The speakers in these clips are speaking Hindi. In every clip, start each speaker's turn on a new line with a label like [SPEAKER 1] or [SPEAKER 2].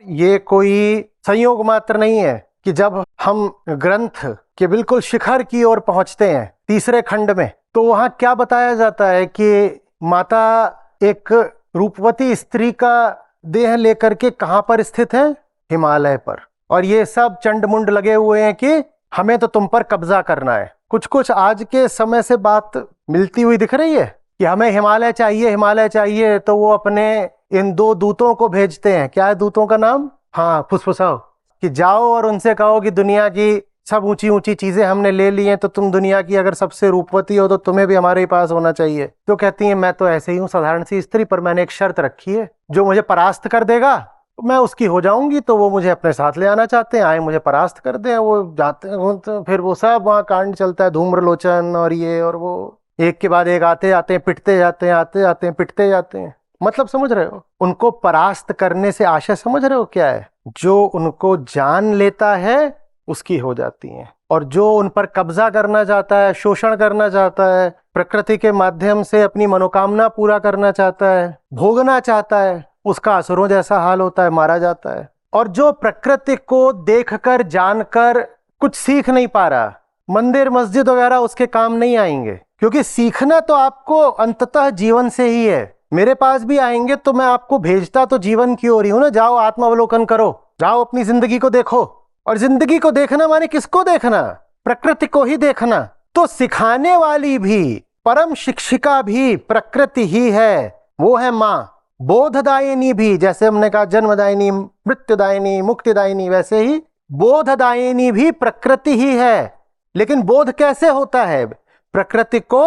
[SPEAKER 1] ये कोई संयोग मात्र नहीं है कि जब हम ग्रंथ के बिल्कुल शिखर की ओर पहुंचते हैं तीसरे खंड में, तो वहां क्या बताया जाता है कि माता एक रूपवती स्त्री का देह लेकर के कहां पर स्थित है? हिमालय पर। और ये सब चंड-मुंड लगे हुए हैं कि हमें तो तुम पर कब्जा करना है। कुछ कुछ आज के समय से बात मिलती हुई दिख रही है कि हमें हिमालय चाहिए, हिमालय चाहिए। तो वो अपने इन 2 दूतों को भेजते हैं। क्या है दूतों का नाम? हाँ, फुसफुसाओ, कि जाओ और उनसे कहो कि दुनिया की सब ऊंची ऊंची चीजें हमने ले ली हैं, तो तुम दुनिया की अगर सबसे रूपवती हो तो तुम्हें भी हमारे ही पास होना चाहिए। तो कहती हैं मैं तो ऐसे ही हूँ, साधारण सी स्त्री, पर मैंने एक शर्त रखी है, जो मुझे परास्त कर देगा मैं उसकी हो जाऊंगी। तो वो मुझे अपने साथ ले आना चाहते हैं, आए मुझे परास्त कर दे। वो जाते हैं तो फिर वो सब वहाँ कांड चलता है, धूम्रलोचन और ये और वो, एक के बाद एक आते आते हैं, पिटते जाते हैं, आते आते हैं, पिटते जाते हैं। मतलब समझ रहे हो? उनको परास्त करने से आशय समझ रहे हो क्या है? जो उनको जान लेता है उसकी हो जाती हैं, और जो उन पर कब्जा करना चाहता है, शोषण करना चाहता है, प्रकृति के माध्यम से अपनी मनोकामना पूरा करना चाहता है, भोगना चाहता है, उसका असुरों जैसा हाल होता है, मारा जाता है। और जो प्रकृति को देखकर जानकर कुछ सीख नहीं पा रहा, मंदिर मस्जिद वगैरह उसके काम नहीं आएंगे, क्योंकि सीखना तो आपको अंततः जीवन से ही है। मेरे पास भी आएंगे तो मैं आपको भेजता तो जीवन की ओर ही हूं ना। जाओ आत्मावलोकन करो, जाओ अपनी जिंदगी को देखो। और जिंदगी को देखना माने किसको देखना? प्रकृति को ही देखना। तो सिखाने वाली भी, परम शिक्षिका भी प्रकृति ही है, वो है माँ। बोधदायिनी भी, जैसे हमने कहा जन्मदायिनी, मृत्युदायिनी, मुक्तिदायिनी, वैसे ही बोधदायिनी भी प्रकृति ही है। लेकिन बोध कैसे होता है? प्रकृति को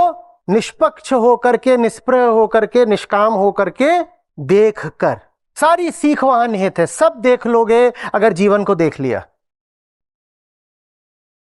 [SPEAKER 1] निष्पक्ष होकर के, निष्प्रह होकर के, निष्काम होकर के देख कर। सारी सीख वहां निहित है। सब देख लोगे अगर जीवन को देख लिया।